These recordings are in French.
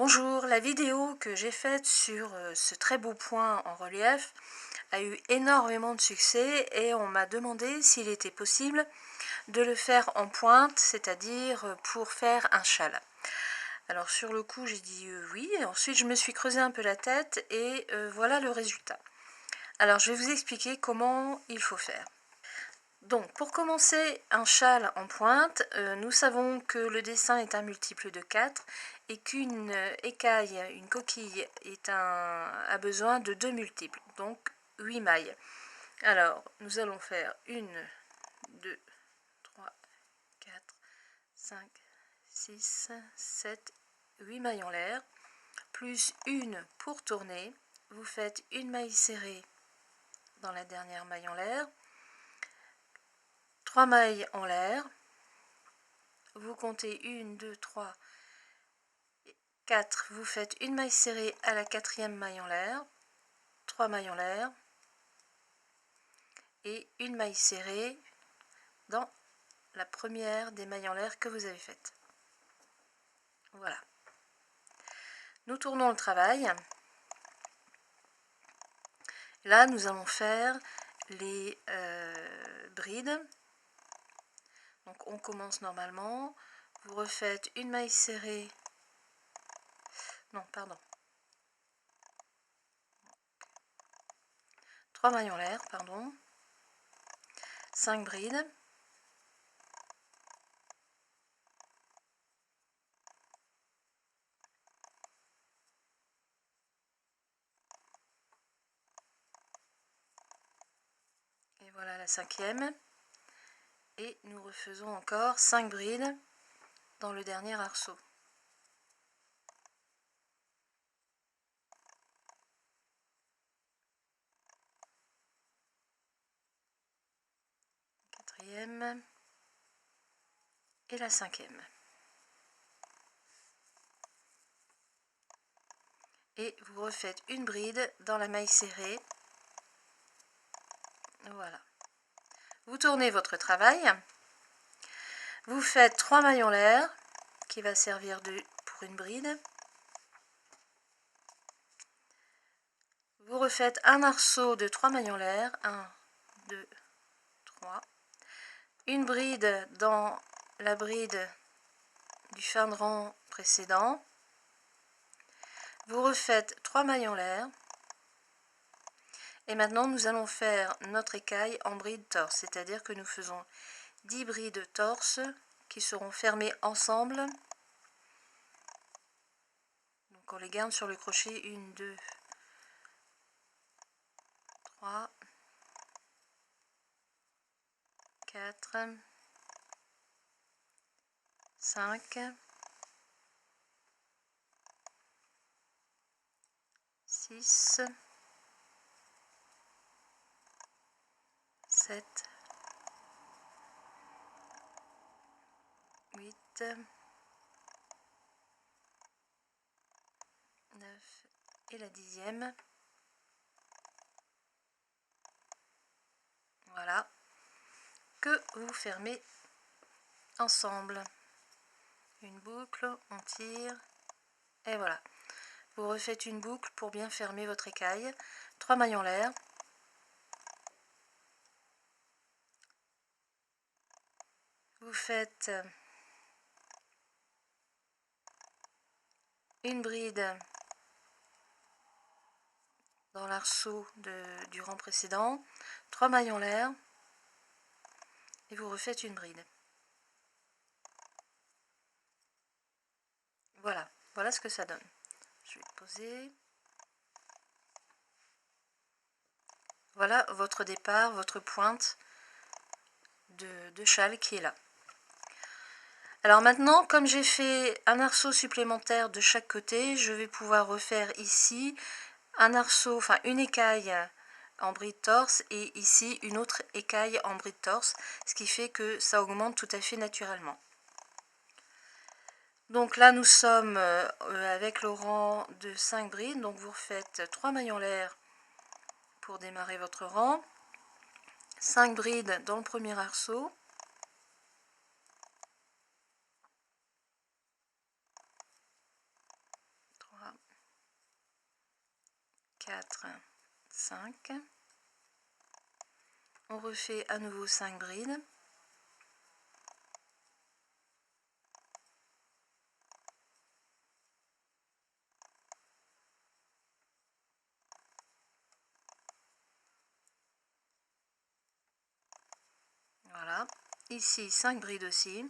Bonjour, la vidéo que j'ai faite sur ce très beau point en relief a eu énormément de succès et on m'a demandé s'il était possible de le faire en pointe, c'est-à-dire pour faire un châle. Alors sur le coup j'ai dit oui, et ensuite je me suis creusé un peu la tête et voilà le résultat. Alors je vais vous expliquer comment il faut faire. Donc pour commencer un châle en pointe, nous savons que le dessin est un multiple de 4 et qu'une écaille, une coquille a besoin de 2 multiples, donc 8 mailles. Alors nous allons faire 1, 2, 3, 4, 5, 6, 7, 8 mailles en l'air, plus une pour tourner. Vous faites une maille serrée dans la dernière maille en l'air, 3 mailles en l'air, vous comptez 1, 2, 3, 4, vous faites une maille serrée à la quatrième maille en l'air, 3 mailles en l'air, et une maille serrée dans la première des mailles en l'air que vous avez faites. Voilà. Nous tournons le travail. Là, nous allons faire les brides. Donc on commence normalement. Vous refaites une maille serrée. Non, pardon. 3 mailles en l'air, pardon. 5 brides. Et voilà la cinquième. Et nous refaisons encore 5 brides dans le dernier arceau. Quatrième et la cinquième. Et vous refaites une bride dans la maille serrée. Voilà. Vous tournez votre travail. Vous faites 3 mailles en l'air qui va servir pour une bride. Vous refaites un arceau de 3 mailles en l'air. 1, 2, 3. Une bride dans la bride du fin de rang précédent. Vous refaites 3 mailles en l'air. Et maintenant, nous allons faire notre écaille en bride torse, c'est-à-dire que nous faisons 10 brides torse qui seront fermées ensemble. Donc on les garde sur le crochet 1, 2, 3, 4, 5, 6, 7, 8, 9 et la 10e. Voilà, que vous fermez ensemble. Une boucle, on tire, et voilà. Vous refaites une boucle pour bien fermer votre écaille. 3 mailles en l'air. Vous faites une bride dans l'arceau du rang précédent, 3 mailles en l'air, et vous refaites une bride. Voilà, voilà ce que ça donne. Je vais poser. Voilà votre départ, votre pointe de châle qui est là. Alors maintenant, comme j'ai fait un arceau supplémentaire de chaque côté, je vais pouvoir refaire ici un arceau, enfin une écaille en bride torse et ici une autre écaille en bride torse, ce qui fait que ça augmente tout à fait naturellement. Donc là nous sommes avec le rang de 5 brides, donc vous refaites 3 mailles en l'air pour démarrer votre rang, 5 brides dans le premier arceau, 5. On refait à nouveau 5 brides. Voilà, ici 5 brides aussi.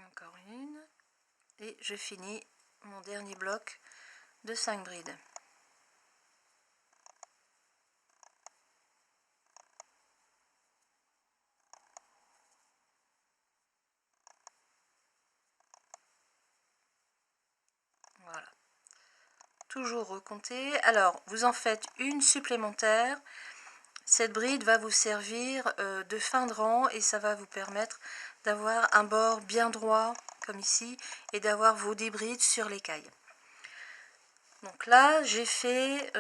Encore une. Et je finis mon dernier bloc de 5 brides. Voilà. Toujours recompter. Alors, vous en faites une supplémentaire. Cette bride va vous servir de fin de rang et ça va vous permettre d'avoir un bord bien droit, comme ici, et d'avoir vos 10 brides sur l'écaille. Donc là, j'ai fait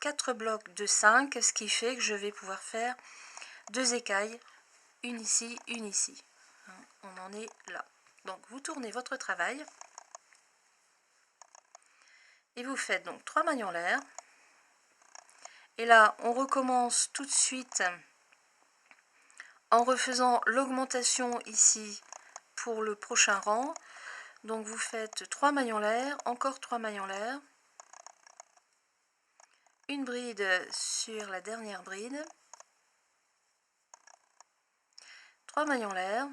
4 blocs de 5, ce qui fait que je vais pouvoir faire 2 écailles, une ici, une ici. On en est là. Donc vous tournez votre travail et vous faites donc 3 mailles en l'air. Et là, on recommence tout de suite en refaisant l'augmentation ici pour le prochain rang. Donc vous faites 3 mailles en l'air, encore 3 mailles en l'air, une bride sur la dernière bride, 3 mailles en l'air,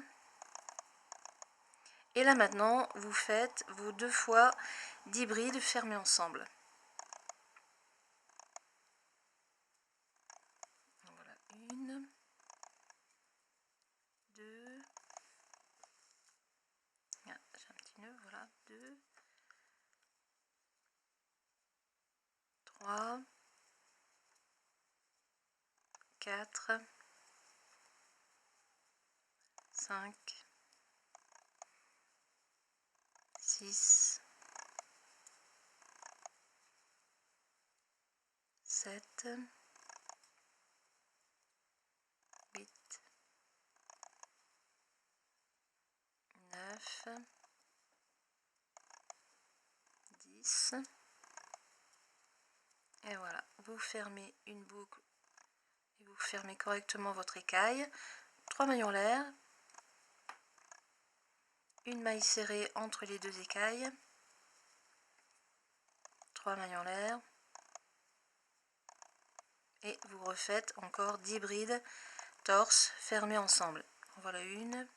et là maintenant vous faites vos 2 fois 10 brides fermées ensemble. Voilà, 1, 2, j'ai un petit nœud, voilà, 2, 3, 4, 5, 6, 7, 8, 9, 10. Et voilà, vous fermez une boucle et vous fermez correctement votre écaille. 3 mailles en l'air, une maille serrée entre les 2 écailles, 3 mailles en l'air, et vous refaites encore 10 brides torse fermées ensemble. Voilà, 1,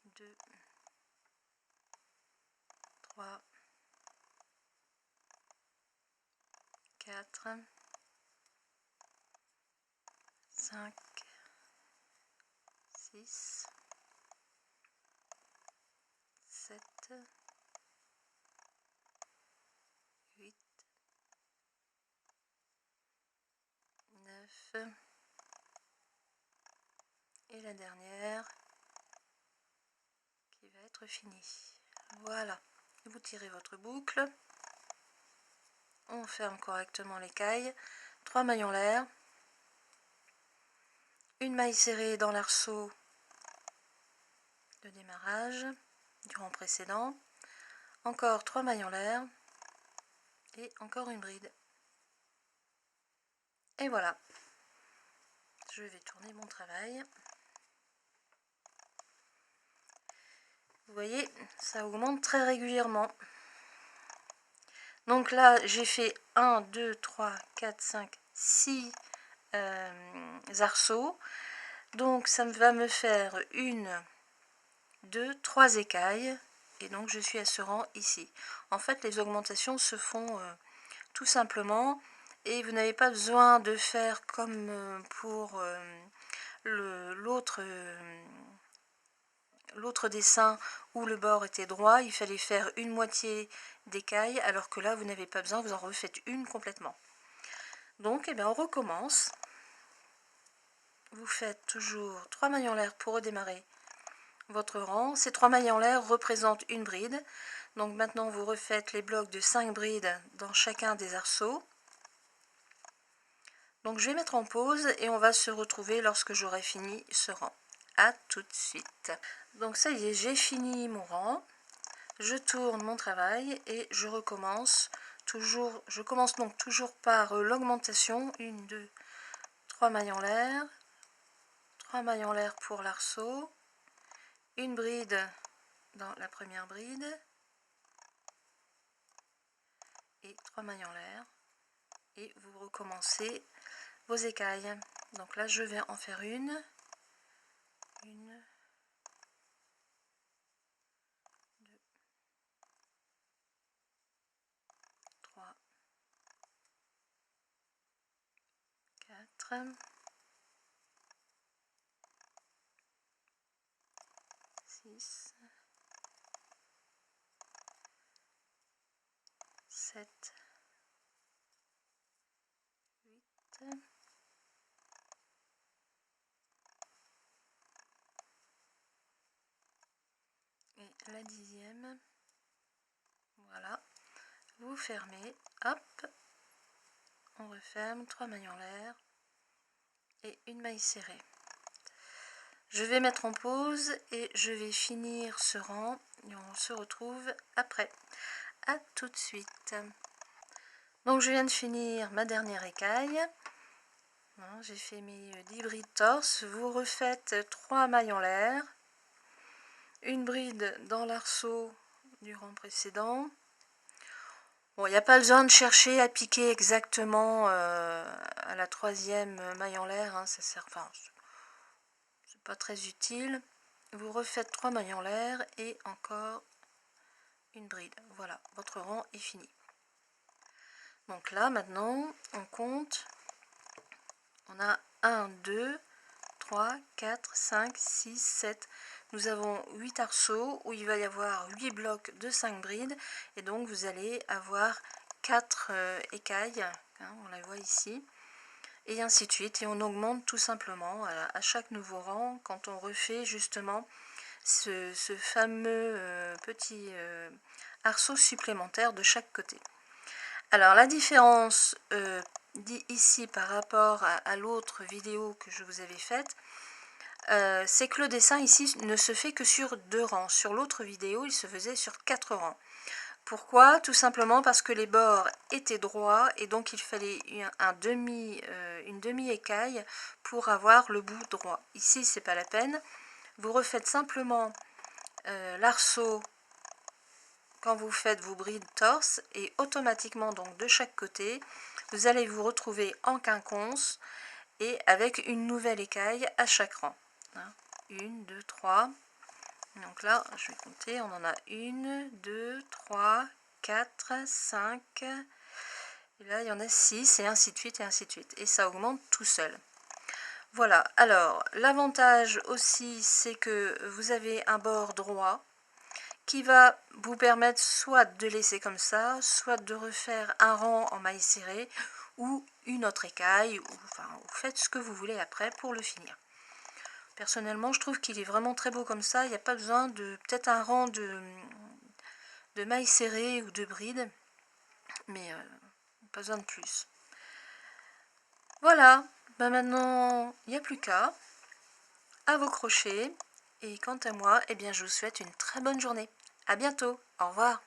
2, 3, 4, 5, 6, 7, 8, 9, et la dernière qui va être finie. Voilà, vous tirez votre boucle, on ferme correctement l'écaille, 3 mailles en l'air, une maille serrée dans l'arceau de démarrage du rang précédent, encore 3 mailles en l'air et encore une bride. Et voilà, je vais tourner mon travail. Vous voyez, ça augmente très régulièrement. Donc là, j'ai fait 1, 2, 3, 4, 5, 6 arceaux. Donc ça va me faire 1, 2, 3 écailles. Et donc je suis à ce rang ici. En fait, les augmentations se font tout simplement. Et vous n'avez pas besoin de faire comme pour l'autre dessin où le bord était droit, il fallait faire une moitié d'écaille, alors que là vous n'avez pas besoin, vous en refaites une complètement. Donc eh bien, on recommence. Vous faites toujours 3 mailles en l'air pour redémarrer votre rang. Ces 3 mailles en l'air représentent une bride. Donc maintenant vous refaites les blocs de 5 brides dans chacun des arceaux. Donc je vais mettre en pause et on va se retrouver lorsque j'aurai fini ce rang. À tout de suite. Donc ça y est, j'ai fini mon rang. Je tourne mon travail et je recommence. Je commence donc toujours par l'augmentation. 1, 2, 3 mailles en l'air. 3 mailles en l'air pour l'arceau. Une bride dans la première bride. Et 3 mailles en l'air. Et vous recommencez vos écailles. Donc là, je vais en faire une. 3, 4, 6, 7, 8, et la 10e. Voilà, vous fermez, hop, on referme, 3 mailles en l'air et une maille serrée. Je vais mettre en pause et je vais finir ce rang et on se retrouve après. À tout de suite. Donc je viens de finir ma dernière écaille. J'ai fait mes 10 brides torse. Vous refaites 3 mailles en l'air, une bride dans l'arceau du rang précédent. Bon, il n'y a pas besoin de chercher à piquer exactement à la 3e maille en l'air, hein, ça sert, enfin, c'est pas très utile. Vous refaites 3 mailles en l'air et encore une bride. Voilà, votre rang est fini. Donc là, maintenant, on compte. On a 1, 2, 3, 4, 5, 6, 7. Nous avons 8 arceaux où il va y avoir 8 blocs de 5 brides. Et donc, vous allez avoir 4 écailles. Hein, on la voit ici. Et ainsi de suite. Et on augmente tout simplement à chaque nouveau rang quand on refait justement ce fameux petit arceau supplémentaire de chaque côté. Alors la différence ici par rapport à l'autre vidéo que je vous avais faite, c'est que le dessin ici ne se fait que sur 2 rangs. Sur l'autre vidéo, il se faisait sur 4 rangs. Pourquoi? Tout simplement parce que les bords étaient droits et donc il fallait une demi-écaille pour avoir le bout droit. Ici, c'est pas la peine. Vous refaites simplement l'arceau quand vous faites vos brides torse et automatiquement donc de chaque côté vous allez vous retrouver en quinconce et avec une nouvelle écaille à chaque rang. 1, 2, 3. Donc là je vais compter, on en a 1, 2, 3, 4, 5 et là il y en a 6 et ainsi de suite et ainsi de suite et ça augmente tout seul. Voilà, alors l'avantage aussi c'est que vous avez un bord droit qui va vous permettre soit de laisser comme ça, soit de refaire un rang en maille serrée ou une autre écaille, ou enfin vous faites ce que vous voulez après pour le finir. Personnellement, je trouve qu'il est vraiment très beau comme ça, il n'y a pas besoin de peut-être un rang de maille serrée ou de bride, mais pas besoin de plus. Voilà, ben maintenant il n'y a plus qu'à vos crochets, et quant à moi, eh bien, je vous souhaite une très bonne journée. À bientôt, au revoir.